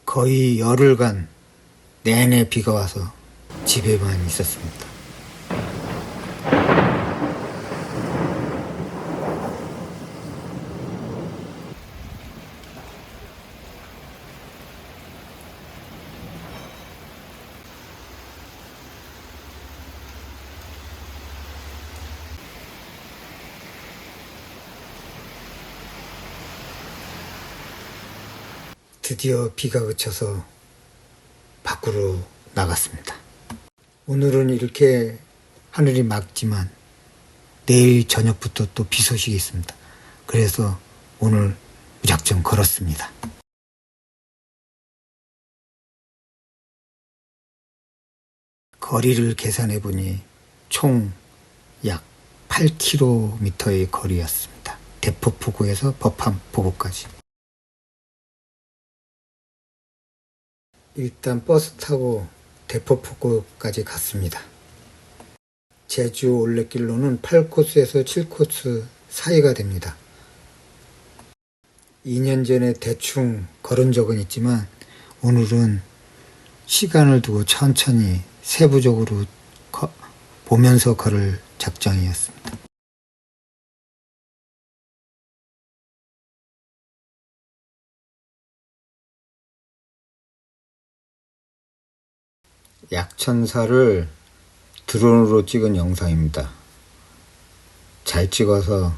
거의 열흘간 내내 비가 와서 집에만 있었습니다. 드디어 비가 그쳐서 밖으로 나갔습니다. 오늘은 이렇게 하늘이 맑지만 내일 저녁부터 또 비 소식이 있습니다. 그래서 오늘 무작정 걸었습니다. 거리를 계산해 보니 총 약 8km의 거리였습니다. 대포포구에서 법한포구까지. 일단 버스 타고 대포포구까지 갔습니다. 제주 올레길로는 8코스에서 7코스 사이가 됩니다. 2년 전에 대충 걸은 적은 있지만 오늘은 시간을 두고 천천히 세부적으로 보면서 걸을 작정이었습니다. 약천사를 드론으로 찍은 영상입니다. 잘 찍어서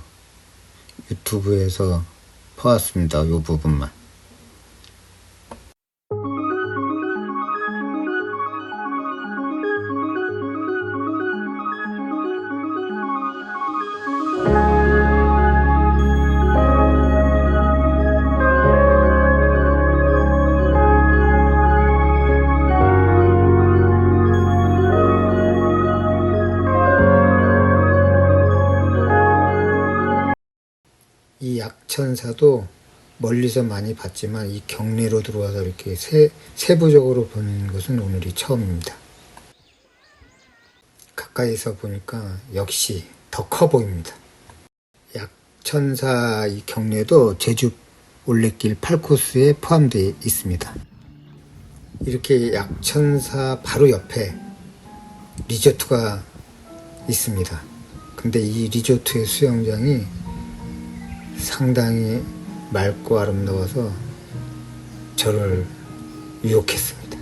유튜브에서 퍼왔습니다. 이 부분만. 이 약천사도 멀리서 많이 봤지만 이 경내로 들어와서 이렇게 세부적으로 보는 것은 오늘이 처음입니다. 가까이서 보니까 역시 더 커 보입니다. 약천사 이 경내도 제주 올레길 8코스에 포함되어 있습니다. 이렇게 약천사 바로 옆에 리조트가 있습니다. 근데 이 리조트의 수영장이 상당히 맑고 아름다워서 저를 유혹했습니다.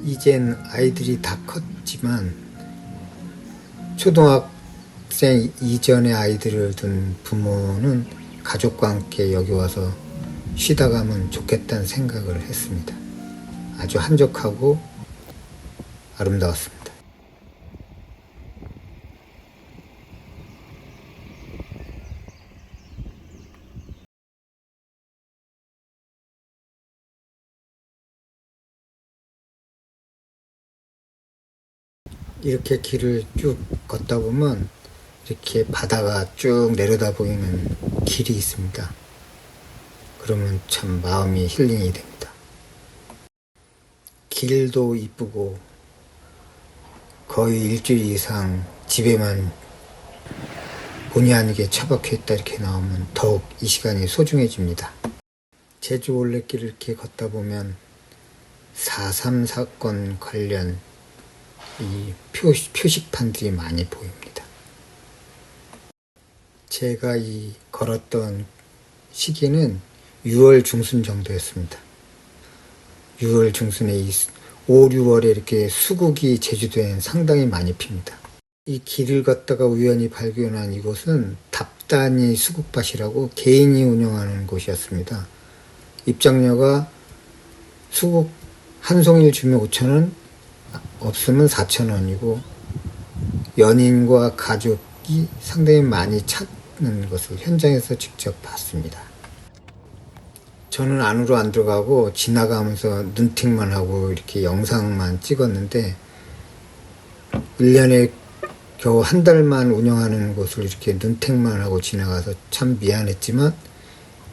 이젠 아이들이 다 컸지만 초등학생 이전의 아이들을 둔 부모는 가족과 함께 여기 와서 쉬다 가면 좋겠다는 생각을 했습니다. 아주 한적하고 아름다웠습니다. 이렇게 길을 쭉 걷다 보면 이렇게 바다가 쭉 내려다 보이는 길이 있습니다. 그러면 참 마음이 힐링이 됩니다. 길도 이쁘고 거의 일주일 이상 집에만 본의 아니게 처박혀 있다 이렇게 나오면 더욱 이 시간이 소중해집니다. 제주 올레길을 이렇게 걷다 보면 4.3 사건 관련 이 표식판들이 많이 보입니다. 제가 이 걸었던 시기는 6월 중순 정도였습니다. 6월 중순에 5, 6월에 이렇게 수국이 제주도에는 상당히 많이 핍니다. 이 길을 걷다가 우연히 발견한 이곳은 답단이 수국밭이라고 개인이 운영하는 곳이었습니다. 입장료가 수국 한 송이를 주면 5,000원, 없으면 4,000원이고 연인과 가족이 상당히 많이 찾는 것을 현장에서 직접 봤습니다. 저는 안으로 안 들어가고 지나가면서 눈팅만 하고 이렇게 영상만 찍었는데 1년에 겨우 한 달만 운영하는 곳을 이렇게 눈팅만 하고 지나가서 참 미안했지만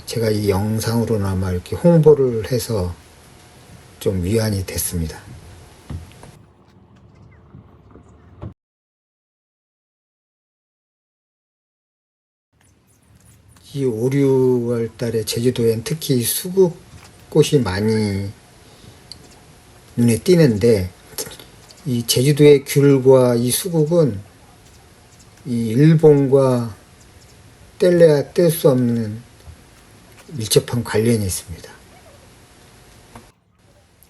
제가 이 영상으로나마 이렇게 홍보를 해서 좀 위안이 됐습니다. 이 5, 6월 달에 제주도엔 특히 수국 꽃이 많이 눈에 띄는데, 이 제주도의 귤과 이 수국은 이 일본과 뗄래야 뗄 수 없는 밀접한 관련이 있습니다.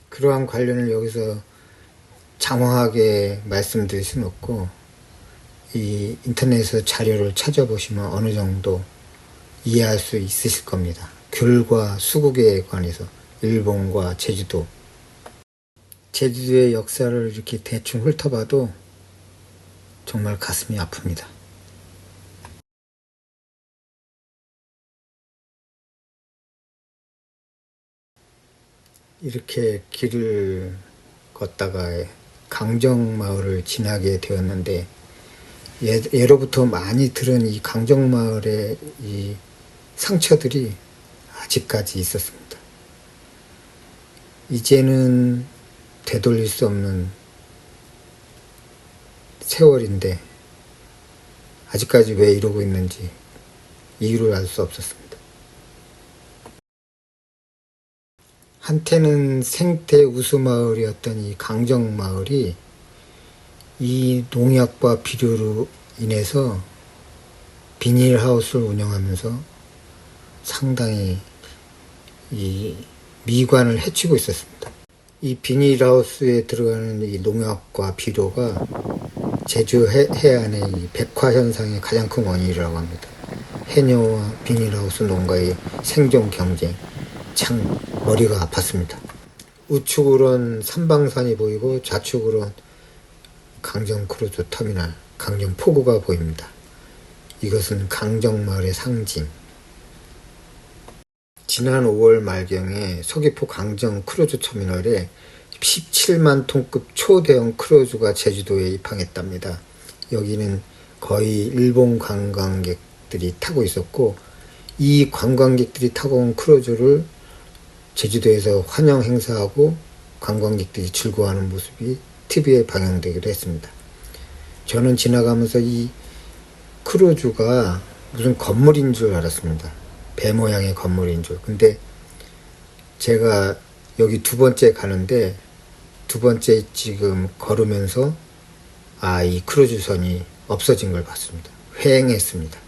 그러한 관련을 여기서 장황하게 말씀드릴 수는 없고, 이 인터넷에서 자료를 찾아보시면 어느 정도 이해할 수 있으실 겁니다. 귤과 수국에 관해서 일본과 제주도, 제주도의 역사를 이렇게 대충 훑어봐도 정말 가슴이 아픕니다. 이렇게 길을 걷다가 강정마을을 지나게 되었는데, 예로부터 많이 들은 이 강정마을의 이 상처들이 아직까지 있었습니다. 이제는 되돌릴 수 없는 세월인데 아직까지 왜 이러고 있는지 이유를 알 수 없었습니다. 한때는 생태 우수마을이었던 이 강정마을이 이 농약과 비료로 인해서 비닐하우스를 운영하면서 상당히 이 미관을 해치고 있었습니다. 이 비닐하우스에 들어가는 이 농약과 비료가 제주 해안의 이 백화 현상의 가장 큰 원인이라고 합니다. 해녀와 비닐하우스 농가의 생존 경쟁, 참 머리가 아팠습니다. 우측으론 삼방산이 보이고 좌측으론 강정 크루즈 터미널, 강정 포구가 보입니다. 이것은 강정마을의 상징. 지난 5월 말경에 서귀포 강정 크루즈 터미널에 17만 톤급 초대형 크루즈가 제주도에 입항했답니다. 여기는 거의 일본 관광객들이 타고 있었고, 이 관광객들이 타고 온 크루즈를 제주도에서 환영 행사하고 관광객들이 즐거워하는 모습이 TV에 방영되기도 했습니다. 저는 지나가면서 이 크루즈가 무슨 건물인 줄 알았습니다. 배 모양의 건물인 줄. 근데 제가 여기 두 번째 가는데, 두 번째 지금 걸으면서 이 크루즈선이 없어진 걸 봤습니다. 횡했습니다.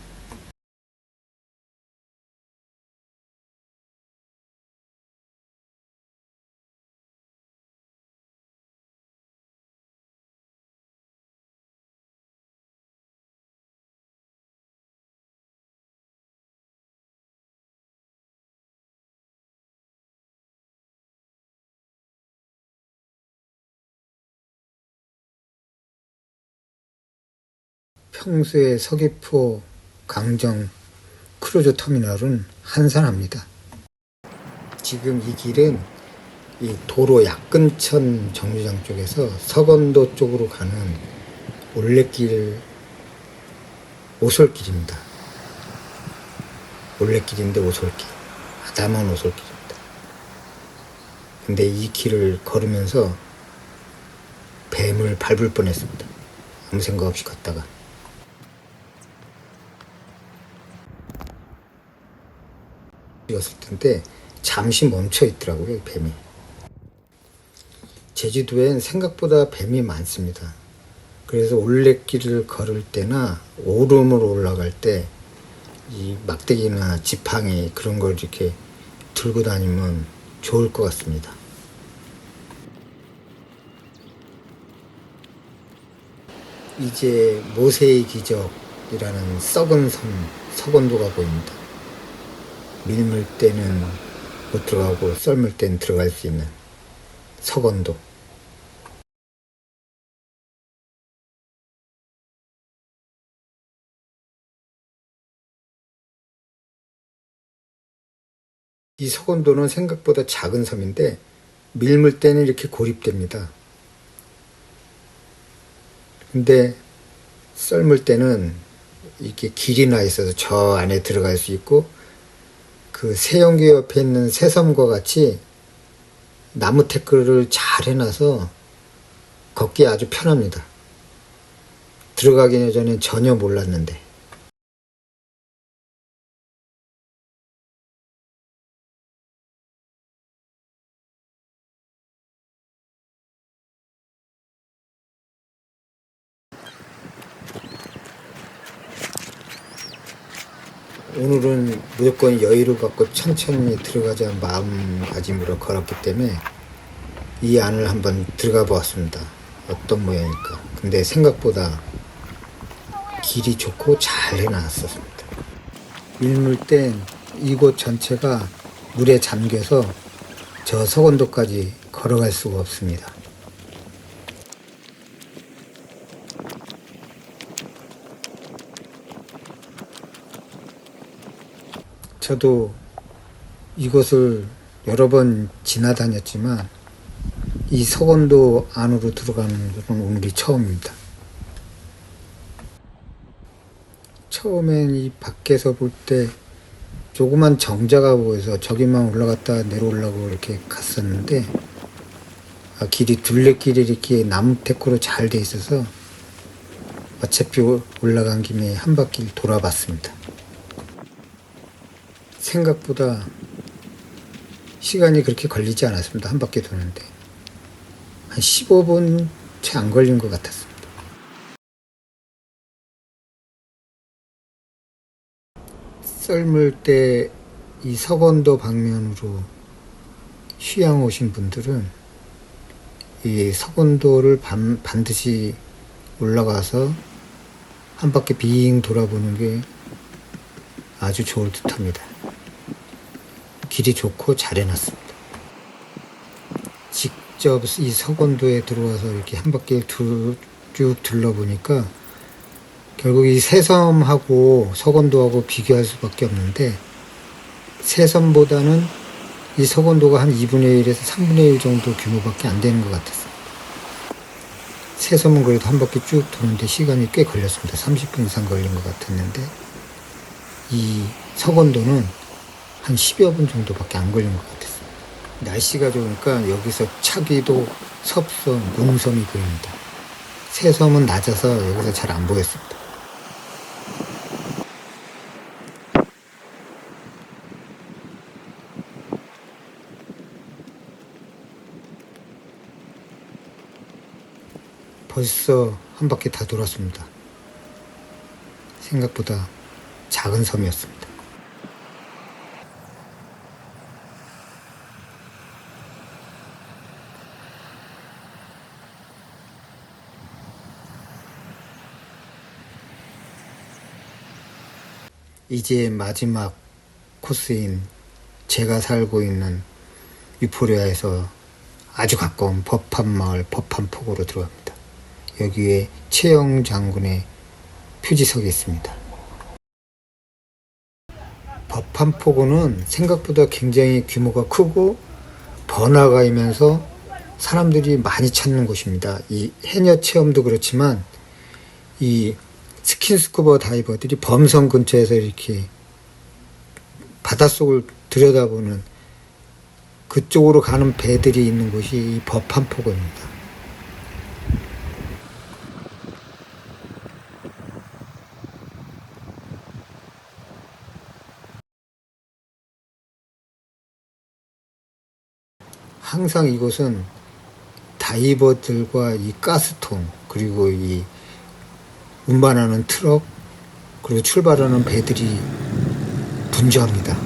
평소에 서귀포 강정 크루즈 터미널은 한산합니다. 지금 이 길은 이 도로 약근천 정류장 쪽에서 서건도 쪽으로 가는 올레길, 오솔길입니다. 올레길인데 오솔길, 아담한 오솔길입니다. 근데 이 길을 걸으면서 뱀을 밟을 뻔했습니다. 아무 생각 없이 걷다가. 였을 텐데 잠시 멈춰 있더라고요, 뱀이. 제주도엔 생각보다 뱀이 많습니다. 그래서 올레길을 걸을 때나 오름으로 올라갈 때 이 막대기나 지팡이 그런 걸 이렇게 들고 다니면 좋을 것 같습니다. 이제 모세의 기적이라는 썩은 섬 서건도가 보입니다. 밀물 때는 못 들어가고 썰물 때는 들어갈 수 있는 서건도. 이 서건도는 생각보다 작은 섬인데 밀물 때는 이렇게 고립됩니다. 근데 썰물 때는 이렇게 길이 나 있어서 저 안에 들어갈 수 있고, 그 새연교 옆에 있는 새섬과 같이 나무 태클을 잘 해놔서 걷기 아주 편합니다. 들어가기 전엔 전혀 몰랐는데. 오늘은 무조건 여유를 갖고 천천히 들어가자는 마음가짐으로 걸었기 때문에 이 안을 한번 들어가 보았습니다. 어떤 모양일까. 근데 생각보다 길이 좋고 잘 해놨었습니다. 밀물 땐 이곳 전체가 물에 잠겨서 저 서건도까지 걸어갈 수가 없습니다. 저도 이곳을 여러 번 지나다녔지만 이 서건도 안으로 들어가는 것은 오늘이 처음입니다. 처음엔 이 밖에서 볼 때 조그만 정자가 보여서 저기만 올라갔다 내려오려고 이렇게 갔었는데 길이 둘레길이 이렇게 나무테크로 잘 돼 있어서 어차피 올라간 김에 한 바퀴 돌아봤습니다. 생각보다 시간이 그렇게 걸리지 않았습니다. 한 바퀴 도는데 한 15분 채 안 걸린 것 같았습니다. 썰물 때 이 서건도 방면으로 휴양 오신 분들은 이 서건도를 반드시 올라가서 한 바퀴 빙 돌아보는 게 아주 좋을 듯 합니다. 길이 좋고 잘 해놨습니다. 직접 이 서건도에 들어와서 이렇게 한 바퀴 쭉 둘러보니까 결국 이 새섬하고 서건도하고 비교할 수밖에 없는데 새섬보다는 이 서건도가 한 2분의 1에서 3분의 1 정도 규모밖에 안 되는 것 같았어요. 새섬은 그래도 한 바퀴 쭉 도는데 시간이 꽤 걸렸습니다. 30분 이상 걸린 것 같았는데 이 서건도는 한 10여 분 정도밖에 안 걸린 것 같았어요. 날씨가 좋으니까 여기서 차기도, 섭섬, 문섬이 보입니다. 새섬은 낮아서 여기서 잘 안 보였습니다. 벌써 한 바퀴 다 돌았습니다. 생각보다 작은 섬이었습니다. 이제 마지막 코스인 제가 살고 있는 유포리아에서 아주 가까운 법한마을 법한폭으로 들어갑니다. 여기에 최영 장군의 표지석이 있습니다. 법한포구는 생각보다 굉장히 규모가 크고 번화가이면서 사람들이 많이 찾는 곳입니다. 이 해녀 체험도 그렇지만 이 스킨스쿠버 다이버들이 범섬 근처에서 이렇게 바닷속을 들여다보는 그쪽으로 가는 배들이 있는 곳이 이 법한포구입니다. 항상 이곳은 다이버들과 이 가스통 그리고 이 운반하는 트럭 그리고 출발하는 배들이 분주합니다.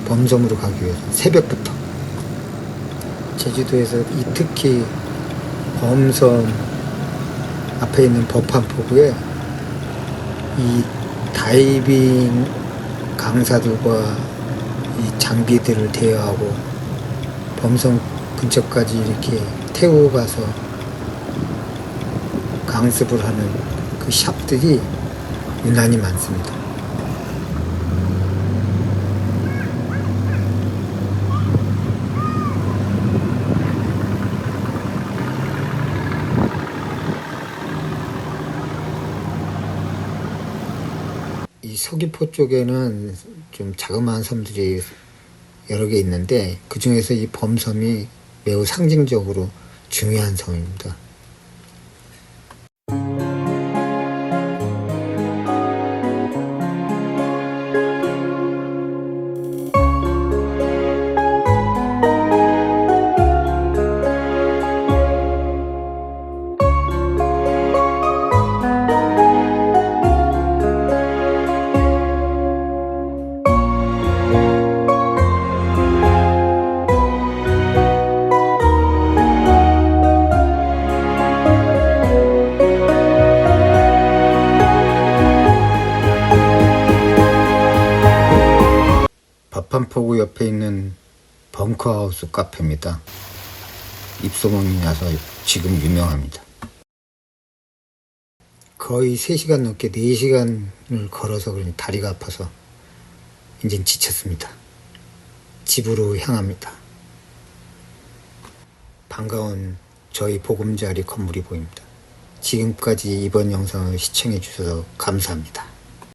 범섬으로 가기 위해서 새벽부터. 제주도에서 특히 범섬 앞에 있는 법한포구에 이 다이빙 강사들과 이 장비들을 대여하고 범섬 근처까지 이렇게 태우고 가서 강습을 하는 그 샵들이 유난히 많습니다. 이 서귀포 쪽에는 좀 자그마한 섬들이 여러 개 있는데 그 중에서 이 범섬이 매우 상징적으로 중요한 섬입니다. 마판포구 옆에 있는 벙커하우스 카페입니다. 입소문이 나서 지금 유명합니다. 거의 3시간 넘게 4시간을 걸어서 그러니 다리가 아파서 이젠 지쳤습니다. 집으로 향합니다. 반가운 저희 보금자리 건물이 보입니다. 지금까지 이번 영상을 시청해 주셔서 감사합니다.